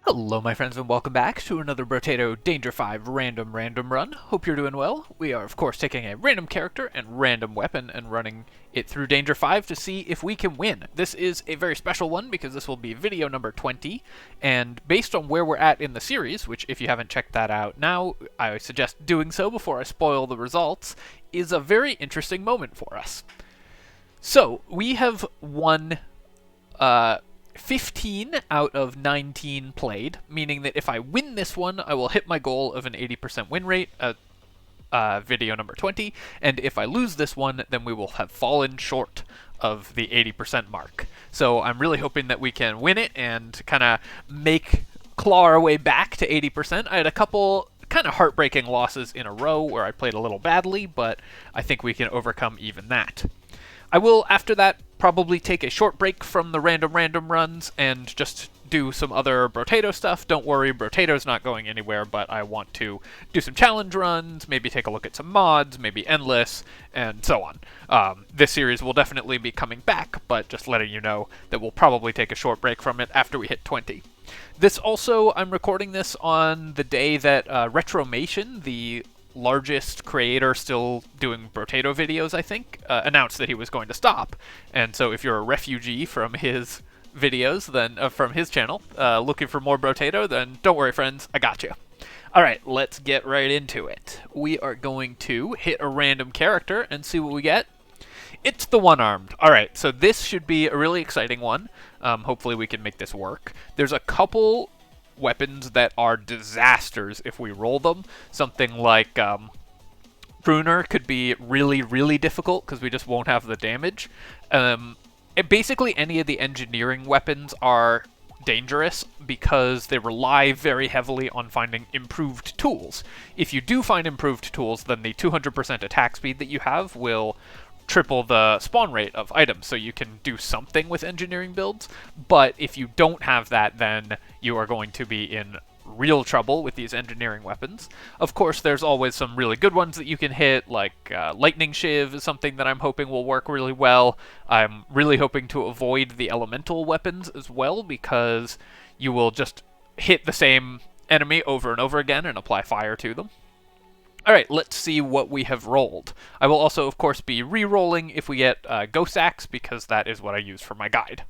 Hello my friends and welcome back to another Brotato Danger 5 random run. Hope you're doing well. We are of course taking a random character and random weapon and running it through Danger 5 to see if we can win. This is a very special one because this will be video number 20, and based on where we're at in the series, which if you haven't checked that out now, I suggest doing so before I spoil the results, is a very interesting moment for us. So, we have won 15 out of 19 played, meaning that if I win this one, I will hit my goal of an 80% win rate at video number 20, and if I lose this one, then we will have fallen short of the 80% mark. So I'm really hoping that we can win it and kind of claw our way back to 80%. I had a couple kind of heartbreaking losses in a row where I played a little badly, but I think we can overcome even that. I will, after that, probably take a short break from the random runs and just do some other Brotato stuff. Don't worry, Brotato's not going anywhere, but I want to do some challenge runs, maybe take a look at some mods, maybe Endless, and so on. This series will definitely be coming back, but just letting you know that we'll probably take a short break from it after we hit 20. This also, I'm recording this on the day that Retromation, the largest creator still doing Brotato videos, I think, announced that he was going to stop. And so if you're a refugee from his videos, then from his channel, looking for more Brotato, then don't worry, friends, I got you. Alright, let's get right into it. We are going to hit a random character and see what we get. It's the one-armed. Alright, so this should be a really exciting one. Hopefully we can make this work. There's a couple weapons that are disasters if we roll them. Something like Pruner could be really difficult because we just won't have the damage. Basically any of the engineering weapons are dangerous because they rely very heavily on finding improved tools. If you do find improved tools, then the 200% attack speed that you have will triple the spawn rate of items, so you can do something with engineering builds, but if you don't have that, then you are going to be in real trouble with these engineering weapons. Of course, there's always some really good ones that you can hit, like Lightning Shiv is something that I'm hoping will work really well. I'm really hoping to avoid the elemental weapons as well, because you will just hit the same enemy over and over again and apply fire to them. Alright, let's see what we have rolled. I will also, of course, be re-rolling if we get Ghost Axe, because that is what I use for my guide.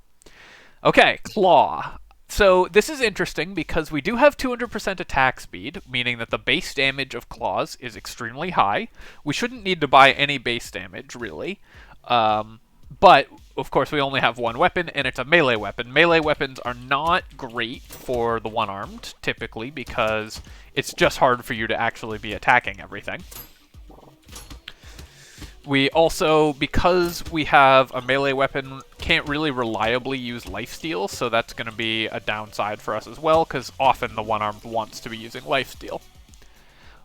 Okay, Claw. So this is interesting because we do have 200% attack speed, meaning that the base damage of Claws is extremely high. We shouldn't need to buy any base damage, really. But, of course, we only have one weapon, and it's a melee weapon. Melee weapons are not great for the one-armed, typically, because it's just hard for you to actually be attacking everything. We also, because we have a melee weapon, can't really reliably use lifesteal, so that's going to be a downside for us as well, because often the one-armed wants to be using lifesteal.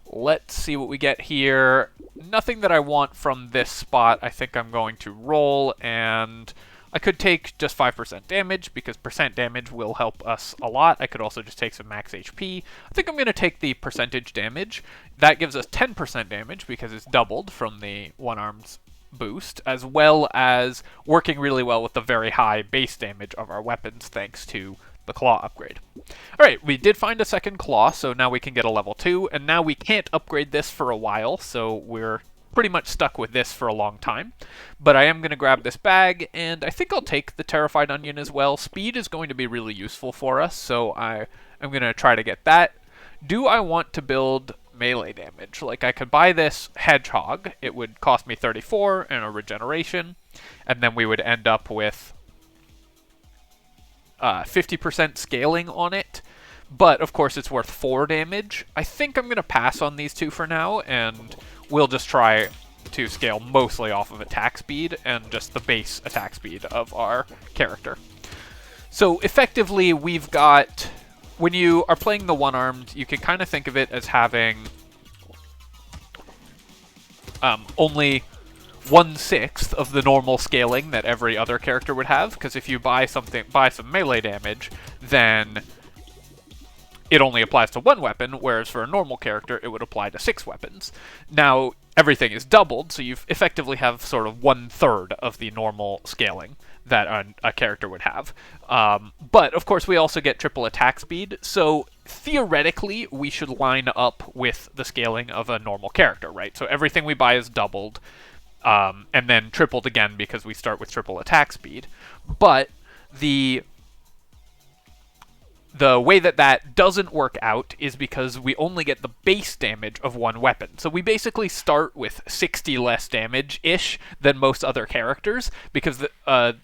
Let's see what we get here. Nothing that I want from this spot. I think I'm going to roll, and I could take just 5% damage, because percent damage will help us a lot. I could also just take some max HP. I think I'm going to take the percentage damage. That gives us 10% damage, because it's doubled from the one-armed boost, as well as working really well with the very high base damage of our weapons, thanks to the Claw upgrade. Alright, we did find a second Claw, so now we can get a level 2, and now we can't upgrade this for a while, so we're pretty much stuck with this for a long time. But I am going to grab this bag, and I think I'll take the Terrified Onion as well. Speed is going to be really useful for us, so I am going to try to get that. Do I want to build melee damage? Like, I could buy this Hedgehog. It would cost me 34 and a regeneration, and then we would end up with 50% scaling on it, but of course it's worth 4 damage. I think I'm going to pass on these two for now, and we'll just try to scale mostly off of attack speed and just the base attack speed of our character. So effectively, we've got, when you are playing the one-armed, you can kind of think of it as having only 1/6 of the normal scaling that every other character would have, because if you buy some melee damage, then it only applies to one weapon, whereas for a normal character, it would apply to 6 weapons. Now, everything is doubled, so you effectively have sort of 1/3 of the normal scaling that a character would have. But, of course, we also get triple attack speed, so theoretically, we should line up with the scaling of a normal character, right? So everything we buy is doubled, and then tripled again because we start with triple attack speed. But the way that doesn't work out is because we only get the base damage of one weapon. So we basically start with 60 less damage-ish than most other characters, because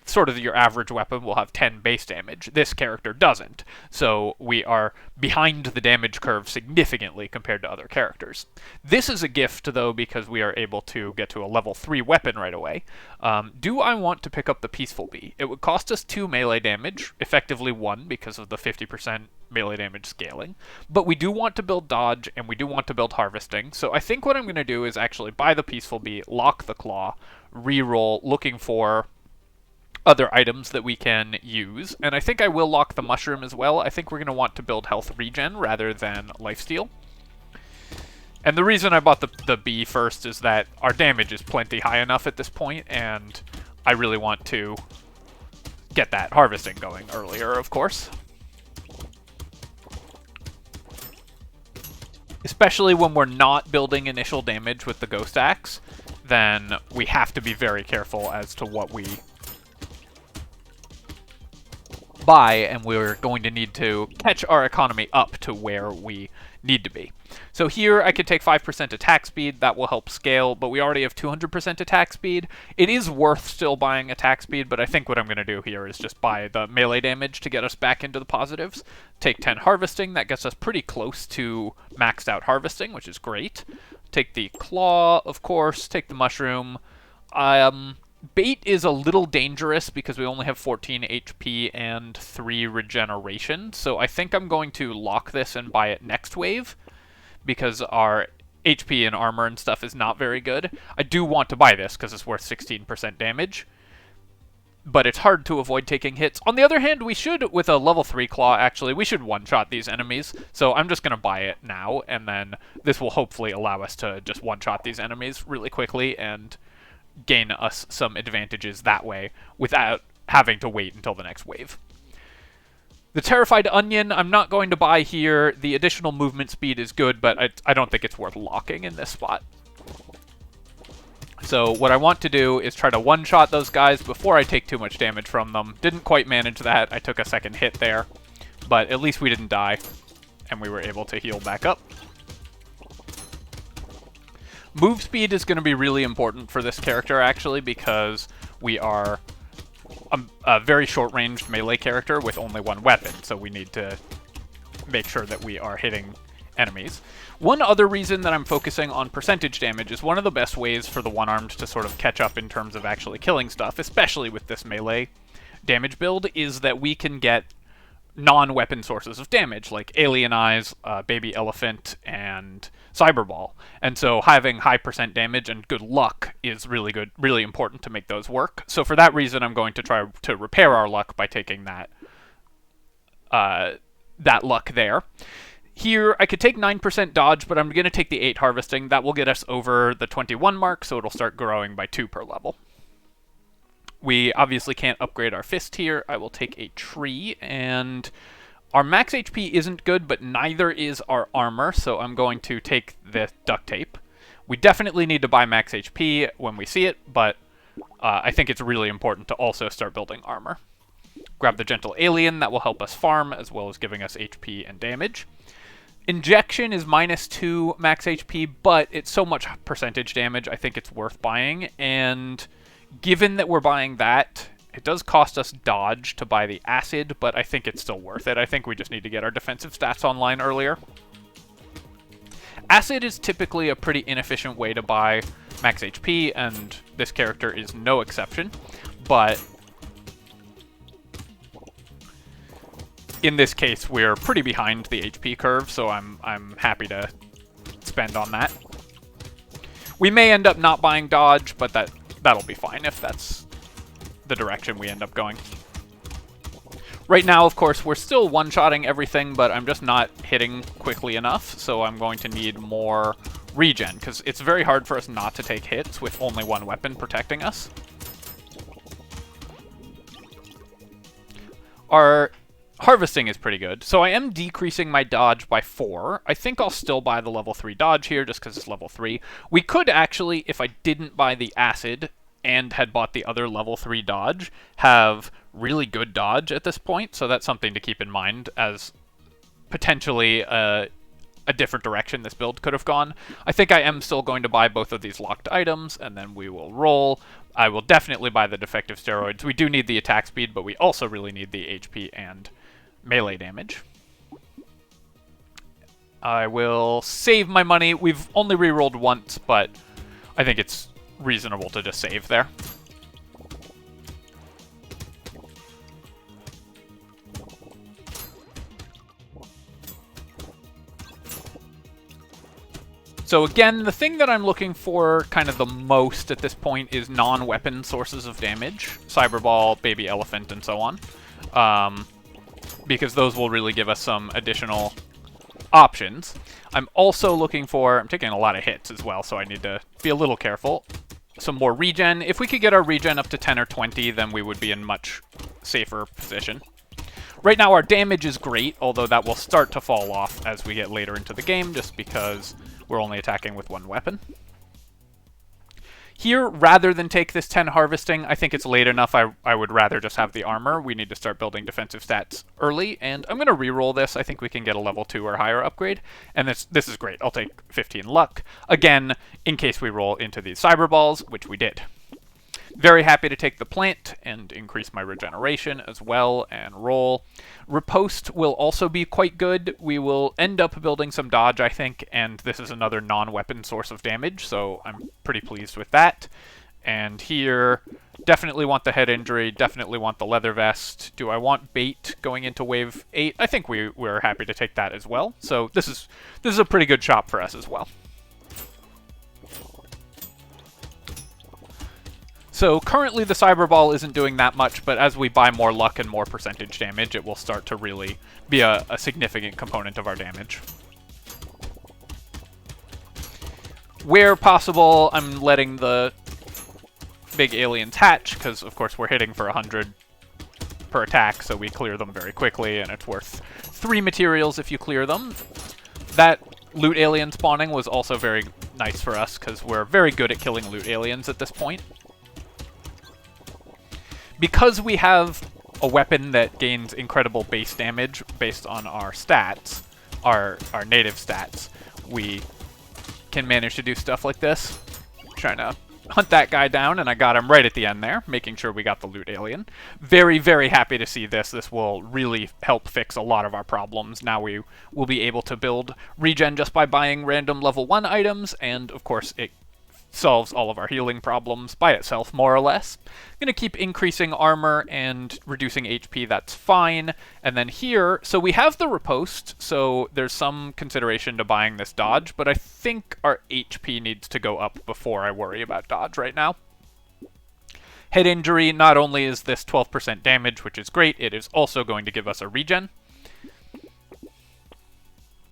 sort of your average weapon will have 10 base damage. This character doesn't. So we are behind the damage curve significantly compared to other characters. This is a gift, though, because we are able to get to a level 3 weapon right away. Do I want to pick up the Peaceful Bee? It would cost us 2 melee damage, effectively 1 because of the 50% melee damage scaling, but we do want to build dodge and we do want to build harvesting, so I think what I'm going to do is actually buy the Peaceful Bee, lock the Claw, reroll, looking for other items that we can use, and I think I will lock the Mushroom as well. I think we're going to want to build health regen rather than lifesteal. And the reason I bought the bee first is that our damage is plenty high enough at this point, and I really want to get that harvesting going earlier, of course. Especially when we're not building initial damage with the Ghost Axe, then we have to be very careful as to what we buy, and we're going to need to catch our economy up to where we need to be. So here I could take 5% attack speed, that will help scale, but we already have 200% attack speed. It is worth still buying attack speed, but I think what I'm going to do here is just buy the melee damage to get us back into the positives. Take 10 harvesting, that gets us pretty close to maxed out harvesting, which is great. Take the claw, of course, take the mushroom. Bait is a little dangerous because we only have 14 HP and 3 regeneration, so I think I'm going to lock this and buy it next wave, because our HP and armor and stuff is not very good. I do want to buy this because it's worth 16% damage, but it's hard to avoid taking hits. On the other hand, we should, with a level 3 claw, actually, we should one-shot these enemies, so I'm just going to buy it now, and then this will hopefully allow us to just one-shot these enemies really quickly and gain us some advantages that way without having to wait until the next wave. The Terrified Onion, I'm not going to buy here. The additional movement speed is good, but I don't think it's worth locking in this spot. So what I want to do is try to one-shot those guys before I take too much damage from them. Didn't quite manage that. I took a second hit there, but at least we didn't die, and we were able to heal back up. Move speed is going to be really important for this character, actually, because we are a very short-ranged melee character with only one weapon, so we need to make sure that we are hitting enemies. One other reason that I'm focusing on percentage damage is one of the best ways for the one-armed to sort of catch up in terms of actually killing stuff, especially with this melee damage build, is that we can get non-weapon sources of damage, like Alien Eyes, Baby Elephant, and Cyberball. And so having high percent damage and good luck is really good, really important to make those work. So for that reason, I'm going to try to repair our luck by taking that luck there. Here, I could take 9% dodge, but I'm going to take the 8 harvesting. That will get us over the 21 mark, so it'll start growing by 2 per level. We obviously can't upgrade our fist here. I will take a tree, and our max HP isn't good, but neither is our armor, so I'm going to take the duct tape. We definitely need to buy max HP when we see it, but I think it's really important to also start building armor. Grab the Gentle Alien, that will help us farm, as well as giving us HP and damage. Injection is -2 max HP, but it's so much percentage damage, I think it's worth buying, and given that we're buying that, it does cost us dodge to buy the acid, but I think it's still worth it. I think we just need to get our defensive stats online earlier. Acid is typically a pretty inefficient way to buy max HP, and this character is no exception, but in this case, we're pretty behind the HP curve, so I'm happy to spend on that. We may end up not buying dodge, but that'll be fine if that's the direction we end up going. Right now, of course, we're still one-shotting everything, but I'm just not hitting quickly enough, so I'm going to need more regen, because it's very hard for us not to take hits with only one weapon protecting us. our harvesting is pretty good. So I am decreasing my dodge by 4. I think I'll still buy the level 3 dodge here just because it's level 3. We could actually, if I didn't buy the acid and had bought the other level 3 dodge, have really good dodge at this point. So that's something to keep in mind as potentially a different direction this build could have gone. I think I am still going to buy both of these locked items, and then we will roll. I will definitely buy the defective steroids. We do need the attack speed, but we also really need the HP and melee damage. I will save my money. We've only rerolled once, but I think it's reasonable to just save there. So again, the thing that I'm looking for kind of the most at this point is non-weapon sources of damage. Cyberball, Baby Elephant, and so on. Because those will really give us some additional options. I'm also looking for... I'm taking a lot of hits as well, so I need to be a little careful. Some more regen. If we could get our regen up to 10 or 20, then we would be in much safer position. Right now our damage is great, although that will start to fall off as we get later into the game, just because we're only attacking with one weapon. Here, rather than take this 10 harvesting, I think it's late enough. I would rather just have the armor. We need to start building defensive stats early, and I'm going to reroll this. I think we can get a level 2 or higher upgrade, and this is great. I'll take 15 luck, again, in case we roll into these cyber balls, which we did. Very happy to take the plant and increase my regeneration as well and roll. Riposte will also be quite good. We will end up building some dodge, I think, and this is another non-weapon source of damage, so I'm pretty pleased with that. And here, definitely want the head injury, definitely want the leather vest. Do I want bait going into wave 8? I think we're happy to take that as well. So this is a pretty good shop for us as well. So currently the Cyber Ball isn't doing that much, but as we buy more luck and more percentage damage, it will start to really be a significant component of our damage. Where possible, I'm letting the big aliens hatch, because of course we're hitting for 100 per attack, so we clear them very quickly, and it's worth 3 materials if you clear them. That loot alien spawning was also very nice for us, because we're very good at killing loot aliens at this point. Because we have a weapon that gains incredible base damage based on our stats, our native stats, we can manage to do stuff like this. Trying to hunt that guy down, and I got him right at the end there, making sure we got the loot alien. Very, very happy to see this. This will really help fix a lot of our problems. Now we will be able to build regen just by buying random level 1 items, and of course it solves all of our healing problems by itself, more or less. I'm going to keep increasing armor and reducing HP, that's fine. And then here, so we have the riposte, so there's some consideration to buying this dodge, but I think our HP needs to go up before I worry about dodge right now. Head injury, not only is this 12% damage, which is great, it is also going to give us a regen.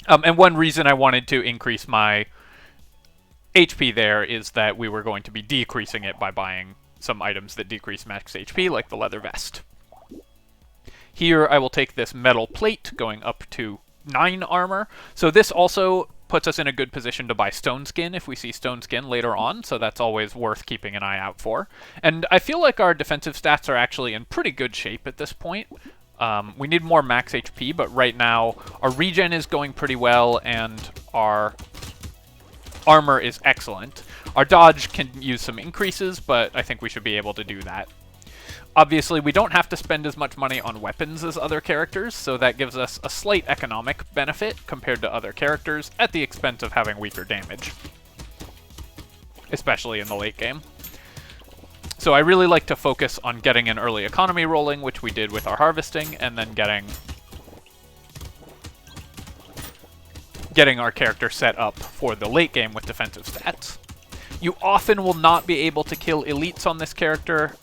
And one reason I wanted to increase my HP there is that we were going to be decreasing it by buying some items that decrease max HP, like the leather vest. Here I will take this metal plate, going up to 9 armor. So this also puts us in a good position to buy stone skin if we see stone skin later on, so that's always worth keeping an eye out for. And I feel like our defensive stats are actually in pretty good shape at this point. We need more max HP, but right now our regen is going pretty well, and our armor is excellent. Our dodge can use some increases, but I think we should be able to do that. Obviously, we don't have to spend as much money on weapons as other characters, so that gives us a slight economic benefit compared to other characters at the expense of having weaker damage, especially in the late game. So I really like to focus on getting an early economy rolling, which we did with our harvesting, and then getting our character set up for the late game with defensive stats. You often will not be able to kill elites on this character,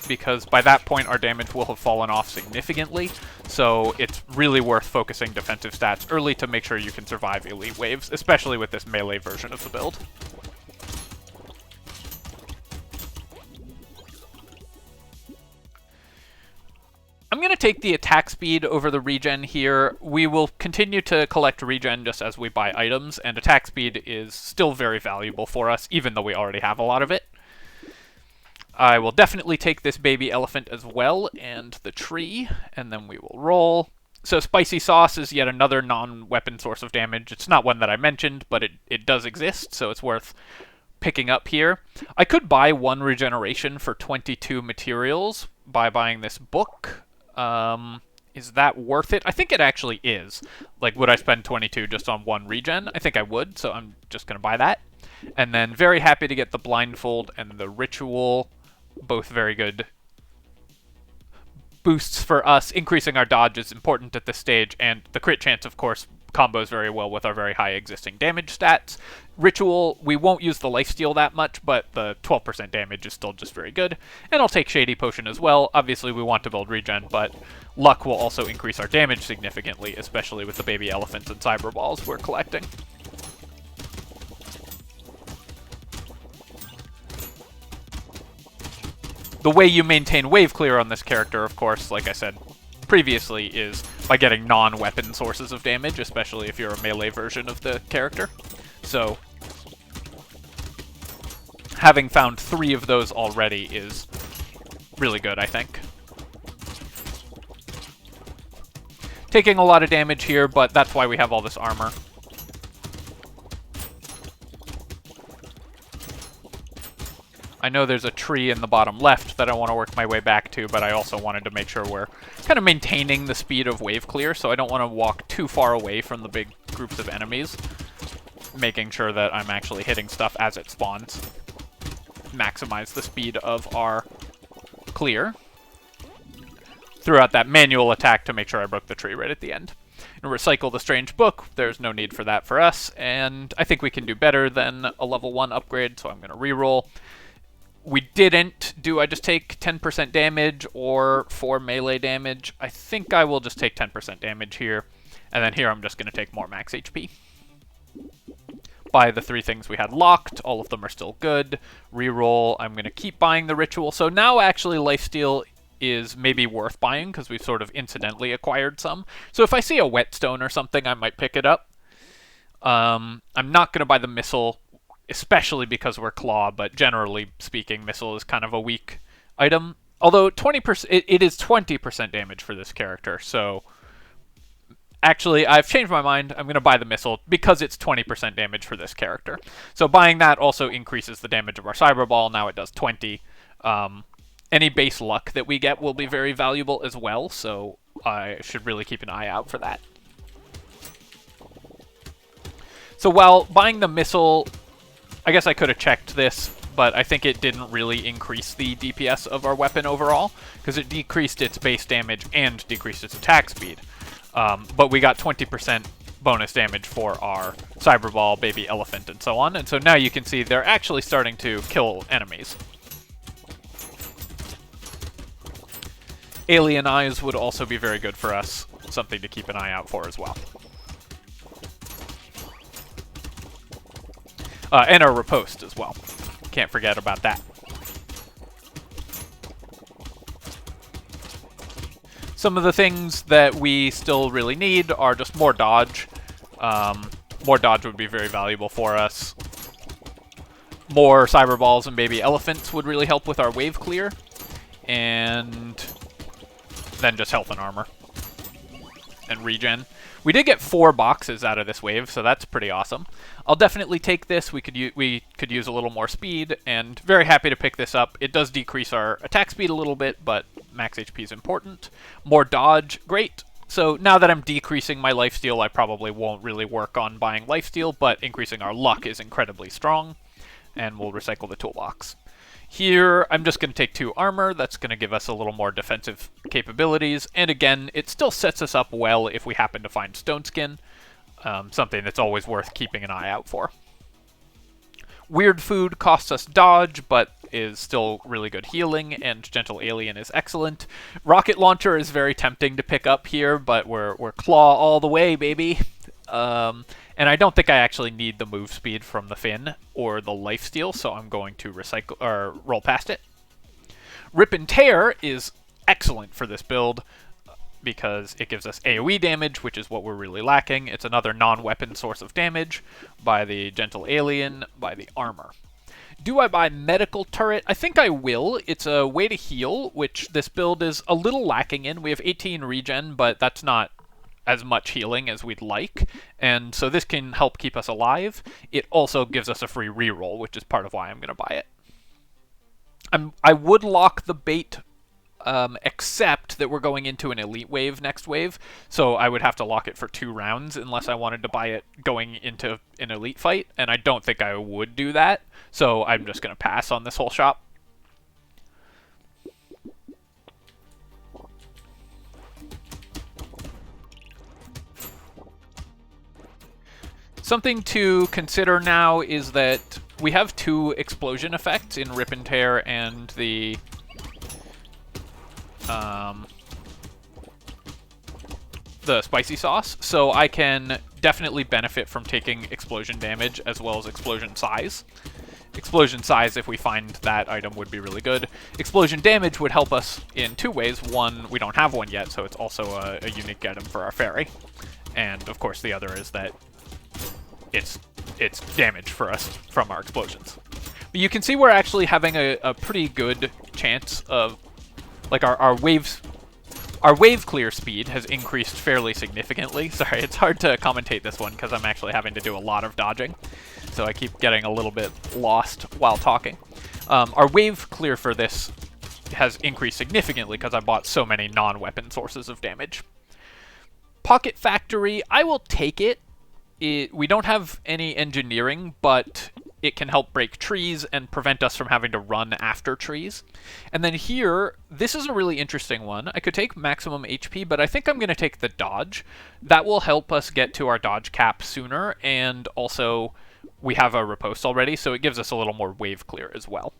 because by that point our damage will have fallen off significantly, so it's really worth focusing defensive stats early to make sure you can survive elite waves, especially with this melee version of the build. I'm going to take the attack speed over the regen here. We will continue to collect regen just as we buy items, and attack speed is still very valuable for us, even though we already have a lot of it. I will definitely take this baby elephant as well, and the tree, and then we will roll. So spicy sauce is yet another non-weapon source of damage. It's not one that I mentioned, but it does exist, so it's worth picking up here. I could buy 1 regeneration for 22 materials by buying this book. Is that worth it? I think it actually is. Like, would I spend 22 just on 1 regen? I think I would, so I'm just going to buy that. And then very happy to get the blindfold and the ritual. Both very good boosts for us. Increasing our dodge is important at this stage, and the crit chance, of course, combos very well with our very high existing damage stats. Ritual, we won't use the lifesteal that much, but the 12% damage is still just very good. And I'll take Shady Potion as well. Obviously, we want to build regen, but luck will also increase our damage significantly, especially with the baby elephants and cyber balls we're collecting. The way you maintain wave clear on this character, of course, like I said previously, is by getting non-weapon sources of damage, especially if you're a melee version of the character. So, having found 3 of those already is really good, I think. Taking a lot of damage here, but that's why we have all this armor. I know there's a tree in the bottom left that I want to work my way back to, but I also wanted to make sure we're kind of maintaining the speed of wave clear, so I don't want to walk too far away from the big groups of enemies. Making sure that I'm actually hitting stuff as it spawns. Maximize the speed of our clear. Threw out that manual attack to make sure I broke the tree right at the end. And recycle the strange book. There's no need for that for us, and I think we can do better than a level 1 upgrade, so I'm going to reroll. We didn't. Do I just take 10% damage or 4 melee damage? I think I will just take 10% damage here. And then here I'm just going to take more max HP. Buy the 3 things we had locked. All of them are still good. Reroll. I'm going to keep buying the ritual. So now actually lifesteal is maybe worth buying because we've sort of incidentally acquired some. So if I see a whetstone or something, I might pick it up. I'm not going to buy the missile, especially because we're claw, but generally speaking, missile is kind of a weak item. Although 20%, it is 20% damage for this character, so actually I've changed my mind. I'm going to buy the missile because it's 20% damage for this character. So buying that also increases the damage of our cyber ball. Now it does 20. Any base luck that we get will be very valuable as well, so I should really keep an eye out for that. So while buying the missile, I guess I could have checked this, but I think it didn't really increase the DPS of our weapon overall, because it decreased its base damage and decreased its attack speed. But we got 20% bonus damage for our cyber ball, baby elephant, and so on. And so now you can see they're actually starting to kill enemies. Alien eyes would also be very good for us, something to keep an eye out for as well. And our riposte as well. Can't forget about that. Some of the things that we still really need are just more dodge. More dodge would be very valuable for us. More cyber balls and baby elephants would really help with our wave clear. And then just health and armor. And regen. We did get 4 boxes out of this wave, so that's pretty awesome. I'll definitely take this. We could use a little more speed, and very happy to pick this up. It does decrease our attack speed a little bit, but max HP is important. More dodge, great. So now that I'm decreasing my lifesteal, I probably won't really work on buying lifesteal, but increasing our luck is incredibly strong, and we'll recycle the toolbox. Here, I'm just going to take 2 armor. That's going to give us a little more defensive capabilities. And again, it still sets us up well if we happen to find Stone Skin. Something that's always worth keeping an eye out for. Weird Food costs us dodge, but is still really good healing, and Gentle Alien is excellent. Rocket Launcher is very tempting to pick up here, but we're claw all the way, baby. And I don't think I actually need the move speed from the fin or the lifesteal, so I'm going to recycle or roll past it. Rip and Tear is excellent for this build. because it gives us AoE damage, which is what we're really lacking. It's another non-weapon source of damage by the Gentle Alien, by the armor. Do I buy Medical Turret? I think I will. It's a way to heal, which this build is a little lacking in. We have 18 regen, but that's not as much healing as we'd like, and so this can help keep us alive. It also gives us a free reroll, which is part of why I'm going to buy it. I would lock the bait, except that we're going into an elite wave next wave, so I would have to lock it for 2 rounds unless I wanted to buy it going into an elite fight, and I don't think I would do that, so I'm just going to pass on this whole shop. Something to consider now is that we have 2 explosion effects in Rip and Tear and the spicy sauce, so I can definitely benefit from taking explosion damage as well as explosion size. Explosion size, if we find that item, would be really good. Explosion damage would help us in 2 ways. One, we don't have one yet, so it's also a unique item for our fairy. And, of course, the other is that it's damage for us from our explosions. But you can see we're actually having a pretty good chance of, like, our wave clear speed has increased fairly significantly. Sorry, it's hard to commentate this one because I'm actually having to do a lot of dodging, so I keep getting a little bit lost while talking. Our wave clear for this has increased significantly because I bought so many non-weapon sources of damage. Pocket Factory, I will take it. We don't have any engineering, but it can help break trees and prevent us from having to run after trees. And then here, this is a really interesting one. I could take maximum HP, but I think I'm going to take the dodge. That will help us get to our dodge cap sooner, and also we have a riposte already, so it gives us a little more wave clear as well.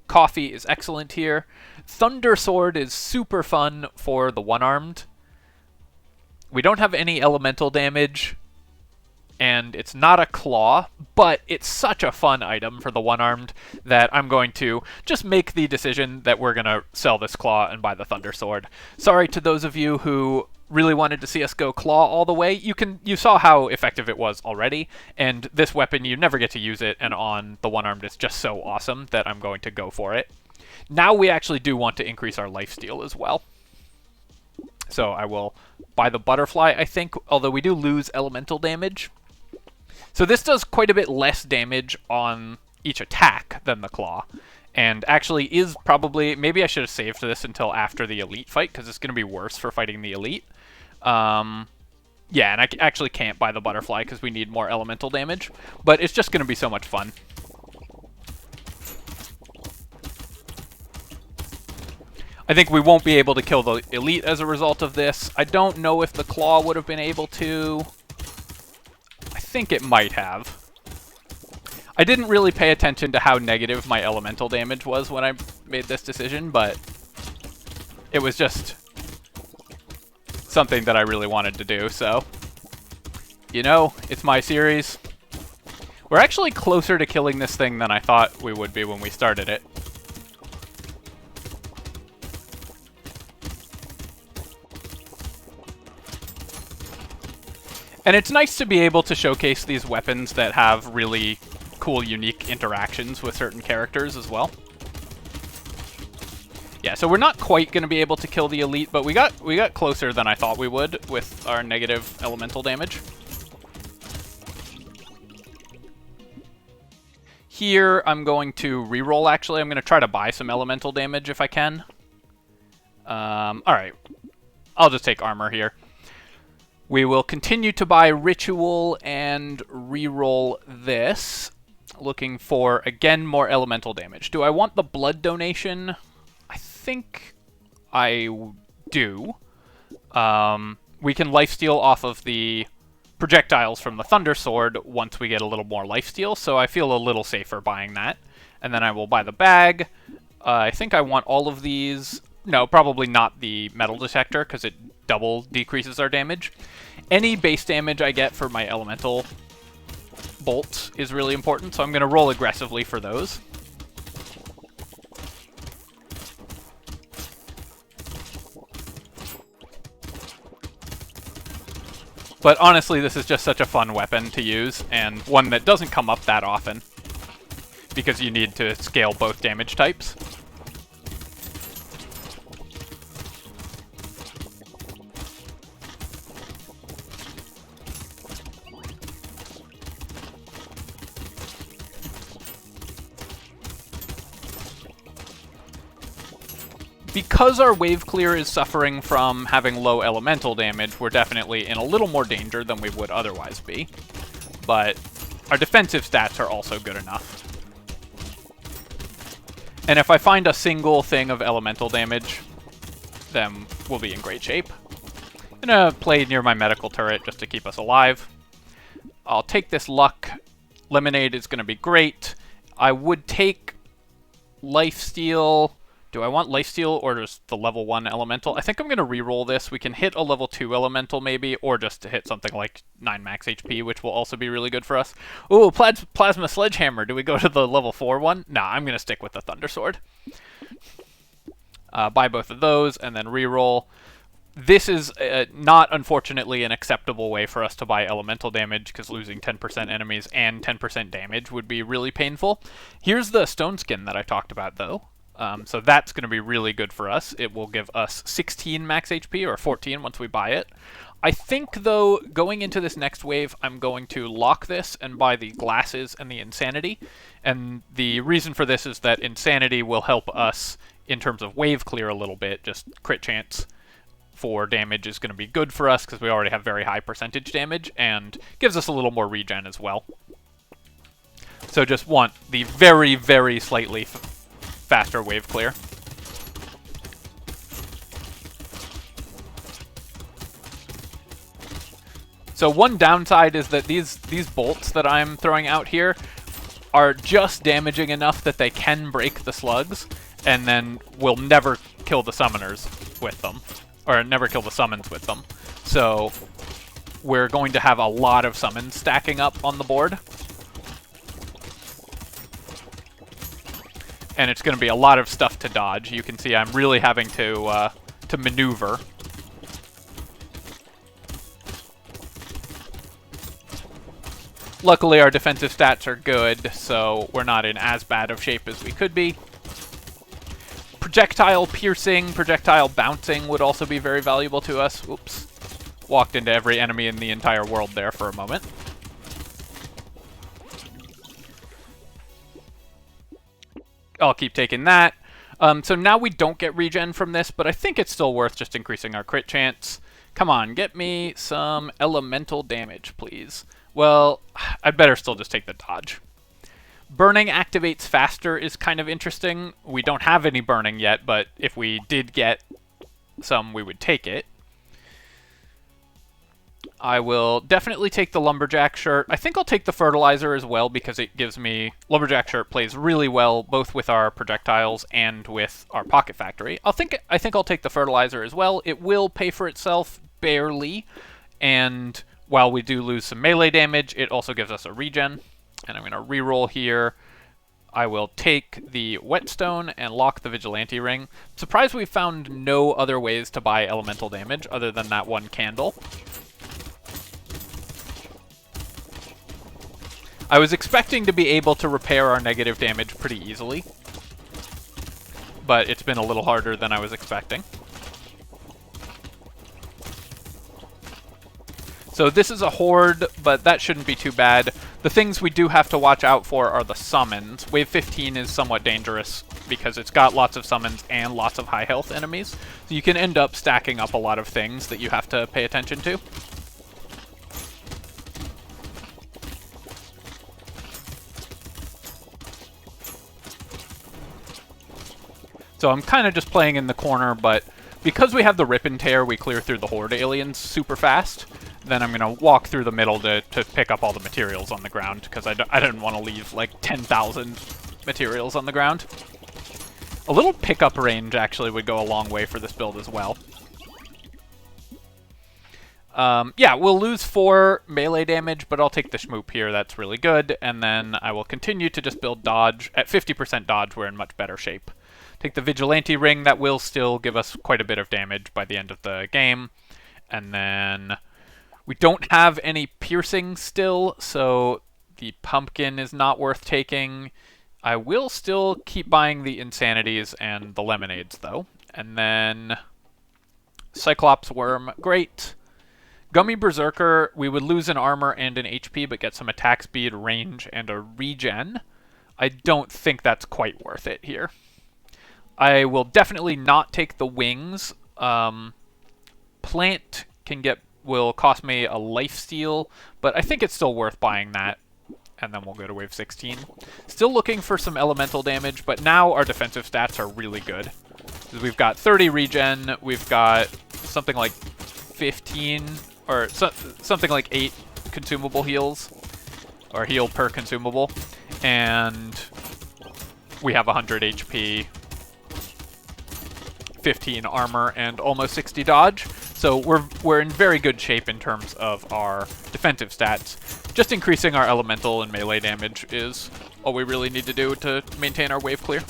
Coffee is excellent here. Thunder Sword is super fun for the one-armed. We don't have any elemental damage, and it's not a claw, but it's such a fun item for the one-armed that I'm going to just make the decision that we're going to sell this claw and buy the Thunder Sword. Sorry to those of you who really wanted to see us go claw all the way. You saw how effective it was already, and this weapon, you never get to use it, and on the one-armed it's just so awesome that I'm going to go for it. Now we actually do want to increase our lifesteal as well. So I will buy the butterfly, I think, although we do lose elemental damage. So this does quite a bit less damage on each attack than the claw, and actually is probably... Maybe I should have saved this until after the elite fight, because it's going to be worse for fighting the elite. Yeah, and I actually can't buy the butterfly because we need more elemental damage, but it's just going to be so much fun. I think we won't be able to kill the elite as a result of this. I don't know if the claw would have been able to. I think it might have. I didn't really pay attention to how negative my elemental damage was when I made this decision, but it was just something that I really wanted to do, so... You know, it's my series. We're actually closer to killing this thing than I thought we would be when we started it. And it's nice to be able to showcase these weapons that have really cool, unique interactions with certain characters as well. Yeah, so we're not quite going to be able to kill the elite, but we got closer than I thought we would with our negative elemental damage. Here, I'm going to reroll, actually. I'm going to try to buy some elemental damage if I can. Alright. I'll just take armor here. We will continue to buy Ritual and reroll this, looking for, again, more elemental damage. Do I want the blood donation? I think I do. We can lifesteal off of the projectiles from the Thunder Sword once we get a little more lifesteal, so I feel a little safer buying that. And then I will buy the bag. I think I want all of these. No, probably not the metal detector, because it double decreases our damage. Any base damage I get for my elemental bolts is really important, so I'm going to roll aggressively for those. But honestly, this is just such a fun weapon to use, and one that doesn't come up that often, because you need to scale both damage types. Because our wave clear is suffering from having low elemental damage, we're definitely in a little more danger than we would otherwise be. But our defensive stats are also good enough. And if I find a single thing of elemental damage, then we'll be in great shape. I'm gonna play near my medical turret just to keep us alive. I'll take this luck. Lemonade is gonna be great. I would take lifesteal. Do I want lifesteal or just the level 1 elemental? I think I'm going to reroll this. We can hit a level 2 elemental maybe, or just to hit something like 9 max HP, which will also be really good for us. Ooh, Plasma Sledgehammer. Do we go to the level 4 one? Nah, I'm going to stick with the Thunder Sword. Buy both of those, and then reroll. This is not, unfortunately, an acceptable way for us to buy elemental damage, because losing 10% enemies and 10% damage would be really painful. Here's the Stone Skin that I talked about, though. So that's going to be really good for us. It will give us 16 max HP, or 14 once we buy it. I think, though, going into this next wave, I'm going to lock this and buy the Glasses and the Insanity. And the reason for this is that Insanity will help us in terms of wave clear a little bit. Just crit chance for damage is going to be good for us, because we already have very high percentage damage, and gives us a little more regen as well. So just want the very, very slightly faster wave clear. So one downside is that these bolts that I'm throwing out here are just damaging enough that they can break the slugs, and then will never kill the summoners with them, or never kill the summons with them. So we're going to have a lot of summons stacking up on the board. And it's going to be a lot of stuff to dodge. You can see I'm really having to maneuver. Luckily, our defensive stats are good, so we're not in as bad of shape as we could be. Projectile piercing, projectile bouncing would also be very valuable to us. Oops. Walked into every enemy in the entire world there for a moment. I'll keep taking that. So now we don't get regen from this, but I think it's still worth just increasing our crit chance. Come on, get me some elemental damage, please. Well, I'd better still just take the dodge. Burning activates faster is kind of interesting. We don't have any burning yet, but if we did get some, we would take it. I will definitely take the Lumberjack shirt. I think I'll take the Fertilizer as well, because it gives me... Lumberjack shirt plays really well, both with our projectiles and with our Pocket Factory. I think I'll take the Fertilizer as well. It will pay for itself, barely. And while we do lose some melee damage, it also gives us a regen. And I'm going to reroll here. I will take the Whetstone and lock the Vigilante Ring. I'm surprised we found no other ways to buy elemental damage other than that one candle. I was expecting to be able to repair our negative damage pretty easily, but it's been a little harder than I was expecting. So this is a horde, but that shouldn't be too bad. The things we do have to watch out for are the summons. Wave 15 is somewhat dangerous because it's got lots of summons and lots of high health enemies. So you can end up stacking up a lot of things that you have to pay attention to. So I'm kind of just playing in the corner, but because we have the Rip and Tear, we clear through the Horde aliens super fast. Then I'm going to walk through the middle to pick up all the materials on the ground, because I didn't want to leave like 10,000 materials on the ground. A little pickup range actually would go a long way for this build as well. Yeah, we'll lose 4 melee damage, but I'll take the Shmoop here. That's really good. And then I will continue to just build dodge. At 50% dodge, we're in much better shape. Take the Vigilante Ring. That will still give us quite a bit of damage by the end of the game. And then We don't have any piercing still, so the pumpkin is not worth taking. I will still keep buying the insanities and the lemonades, though. And then Cyclops Worm, great. Gummy Berserker, we would lose an armor and an HP, but get some attack speed, range, and a regen. I don't think that's quite worth it here. I will definitely not take the wings. Plant will cost me a lifesteal, but I think it's still worth buying that. And then we'll go to wave 16. Still looking for some elemental damage, but now our defensive stats are really good. We've got 30 regen, we've got something like 15, or something like 8 consumable heals, or heal per consumable, and we have 100 HP, 15 armor, and almost 60 dodge. So we're in very good shape in terms of our defensive stats. Just increasing our elemental and melee damage is all we really need to do to maintain our wave clear.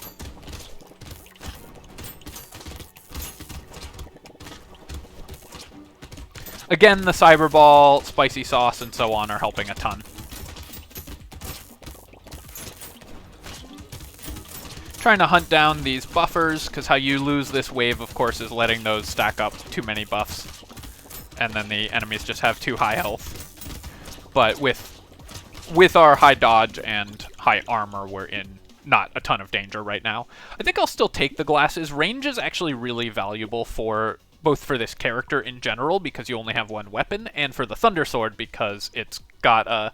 Again, the Cyber Ball, Spicy Sauce, and so on are helping a ton. Trying to hunt down these buffers, because how you lose this wave, of course, is letting those stack up too many buffs. And then the enemies just have too high health. But with our high dodge and high armor, we're in not a ton of danger right now. I think I'll still take the glasses. Range is actually really valuable for both for this character in general, because you only have one weapon, and for the Thunder Sword, because it's got a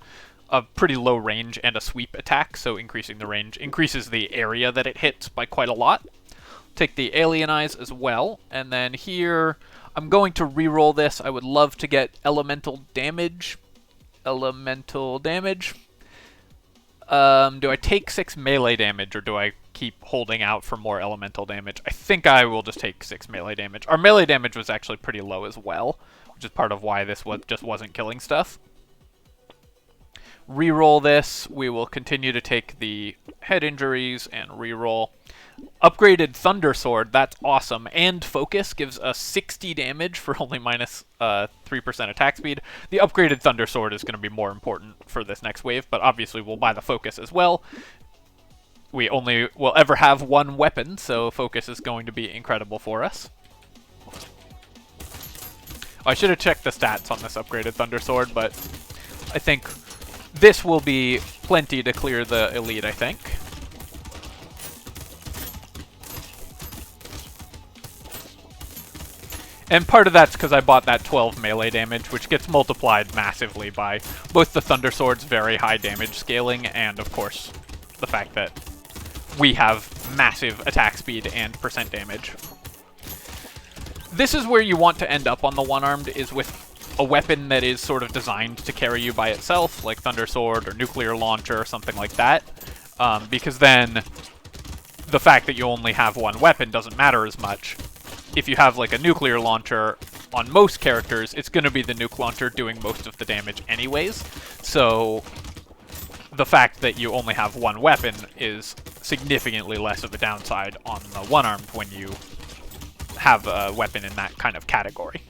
pretty low range and a sweep attack, so increasing the range increases the area that it hits by quite a lot. Take the Alien Eyes as well, and then here I'm going to reroll this. I would love to get elemental damage. Elemental damage. Do I take 6 melee damage, or do I keep holding out for more elemental damage? I think I will just take 6 melee damage. Our melee damage was actually pretty low as well, which is part of why this just wasn't killing stuff. Reroll this. We will continue to take the head injuries and reroll. Upgraded Thunder Sword, that's awesome. And Focus gives us 60 damage for only minus 3% attack speed. The upgraded Thunder Sword is going to be more important for this next wave, but obviously we'll buy the Focus as well. We only will ever have one weapon, so Focus is going to be incredible for us. I should have checked the stats on this upgraded Thunder Sword, but I think this will be plenty to clear the elite, I think. And part of that's because I bought that 12 melee damage, which gets multiplied massively by both the Thunder Sword's very high damage scaling and, of course, the fact that we have massive attack speed and percent damage. This is where you want to end up on the one-armed, is with a weapon that is sort of designed to carry you by itself, like Thunder Sword or Nuclear Launcher or something like that, because then the fact that you only have one weapon doesn't matter as much. If you have like a Nuclear Launcher on most characters, it's going to be the Nuke Launcher doing most of the damage anyways, so the fact that you only have one weapon is significantly less of a downside on the one-armed when you have a weapon in that kind of category.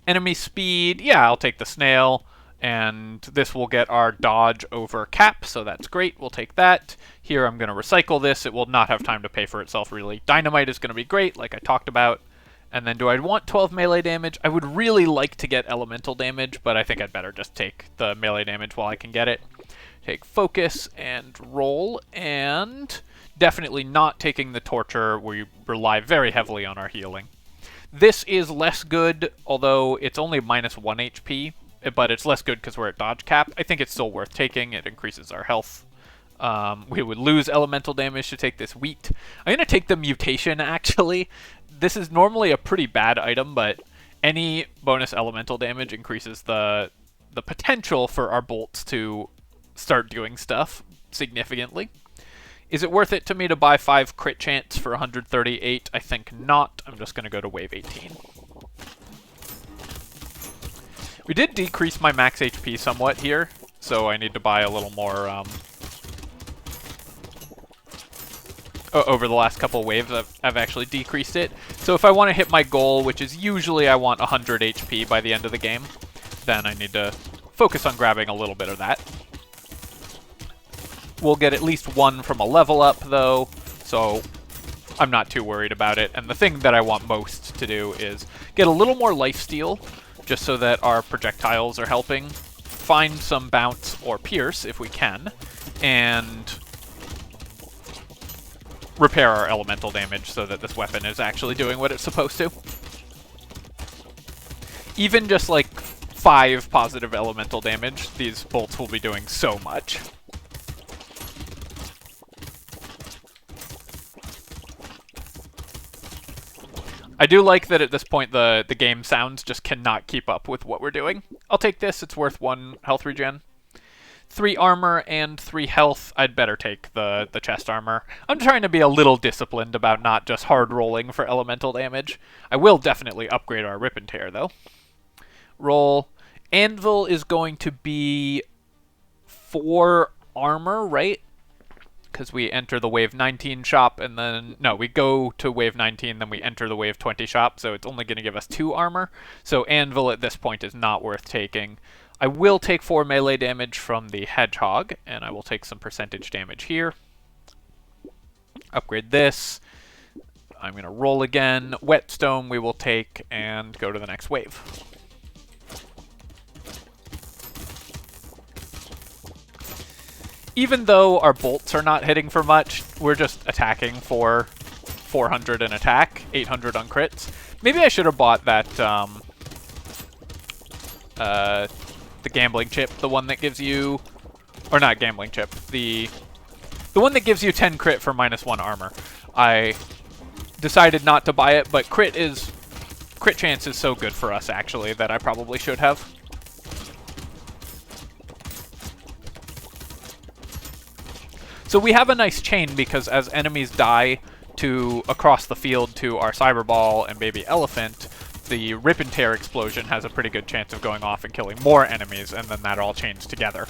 Enemy speed, yeah, I'll take the snail, and this will get our dodge over cap, so that's great, we'll take that. Here I'm going to recycle this, it will not have time to pay for itself really. Dynamite is going to be great, like I talked about. And then do I want 12 melee damage? I would really like to get elemental damage, but I think I'd better just take the melee damage while I can get it. Take focus and roll, and definitely not taking the torture. We rely very heavily on our healing. This is less good, although it's only minus 1 HP, but it's less good because we're at dodge cap. I think it's still worth taking. It increases our health. We would lose elemental damage to take this wheat. I'm going to take the mutation, actually. This is normally a pretty bad item, but any bonus elemental damage increases the potential for our bolts to start doing stuff significantly. Is it worth it to me to buy 5 crit chance for 138? I think not. I'm just going to go to wave 18. We did decrease my max HP somewhat here, so I need to buy a little more over the last couple waves, I've actually decreased it. So if I want to hit my goal, which is usually I want 100 HP by the end of the game, then I need to focus on grabbing a little bit of that. We'll get at least one from a level up, though, so I'm not too worried about it. And the thing that I want most to do is get a little more lifesteal, just so that our projectiles are helping. Find some bounce or pierce, if we can, and repair our elemental damage so that this weapon is actually doing what it's supposed to. Even just like 5 positive elemental damage, these bolts will be doing so much. I do like that at this point the game sounds just cannot keep up with what we're doing. I'll take this, it's worth 1 health regen. 3 armor and 3 health. I'd better take the chest armor. I'm trying to be a little disciplined about not just hard rolling for elemental damage. I will definitely upgrade our Rip and Tear, though. Roll. Anvil is going to be 4 armor, right? Because we enter the wave 19 shop, and then... No, we go to wave 19, then we enter the wave 20 shop, so it's only going to give us 2 armor. So Anvil at this point is not worth taking. I will take 4 melee damage from the Hedgehog, and I will take some percentage damage here. Upgrade this. I'm going to roll again. Whetstone we will take and go to the next wave. Even though our bolts are not hitting for much, we're just attacking for 400 in attack, 800 on crits. Maybe I should have bought that, the gambling chip, the one that gives you, or not gambling chip, the one that gives you 10 crit for -1 armor. I decided not to buy it, but crit chance is so good for us actually that I probably should have. So we have a nice chain because as enemies die across the field to our Cyberball and Baby Elephant, the Rip and Tear explosion has a pretty good chance of going off and killing more enemies, and then that all chains together.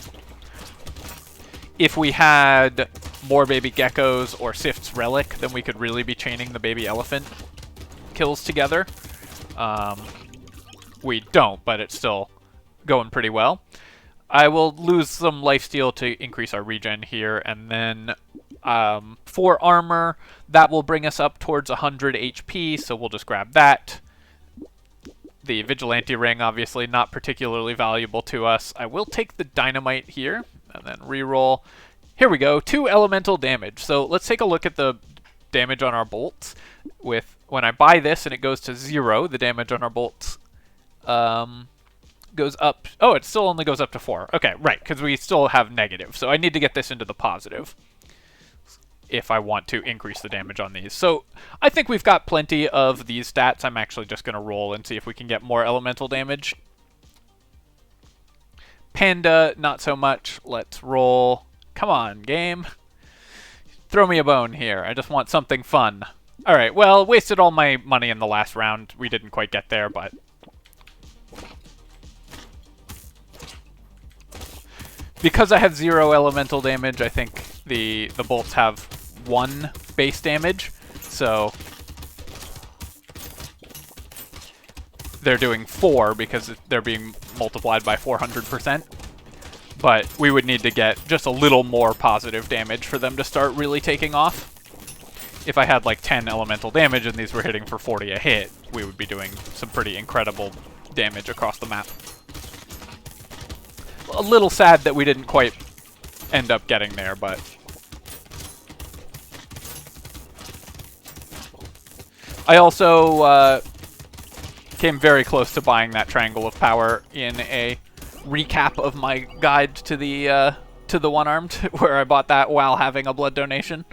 If we had more Baby Geckos or Sift's Relic, then we could really be chaining the Baby Elephant kills together. We don't, but it's still going pretty well. I will lose some lifesteal to increase our regen here, and then 4 armor, that will bring us up towards 100 HP, so we'll just grab that. The Vigilante Ring, obviously not particularly valuable to us. I will take the Dynamite here, and then reroll. Here we go, 2 elemental damage. So let's take a look at the damage on our bolts. When I buy this and it goes to 0, the damage on our bolts goes up. Oh, it still only goes up to 4. Okay, right, because we still have negative. So I need to get this into the positive if I want to increase the damage on these. So I think we've got plenty of these stats. I'm actually just going to roll and see if we can get more elemental damage. Panda, not so much. Let's roll. Come on, game. Throw me a bone here. I just want something fun. Alright, well, wasted all my money in the last round. We didn't quite get there, but... Because I have 0 elemental damage, I think the bolts have 1 base damage, so they're doing 4 because they're being multiplied by 400%. But we would need to get just a little more positive damage for them to start really taking off. If I had like 10 elemental damage and these were hitting for 40 a hit, we would be doing some pretty incredible damage across the map. A little sad that we didn't quite end up getting there, but... I also came very close to buying that Triangle of Power in a recap of my guide to the One-Armed, where I bought that while having a blood donation,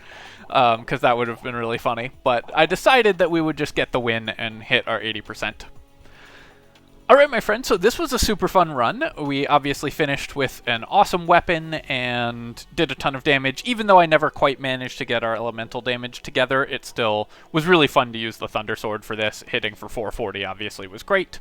because that would have been really funny. But I decided that we would just get the win and hit our 80%. Alright, my friends, so this was a super fun run. We obviously finished with an awesome weapon and did a ton of damage. Even though I never quite managed to get our elemental damage together, it still was really fun to use the Thunder Sword for this. Hitting for 440 obviously was great.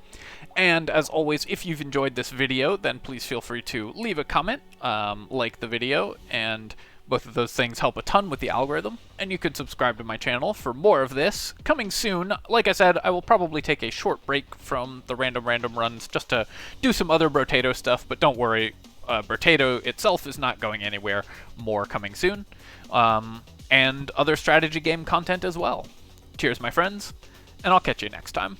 And as always, if you've enjoyed this video, then please feel free to leave a comment, like the video, and Both of those things help a ton with the algorithm, and you can subscribe to my channel for more of this. Coming soon, like I said, I will probably take a short break from the random runs just to do some other Brotato stuff, but don't worry, Brotato itself is not going anywhere. More coming soon, and other strategy game content as well. Cheers, my friends, and I'll catch you next time.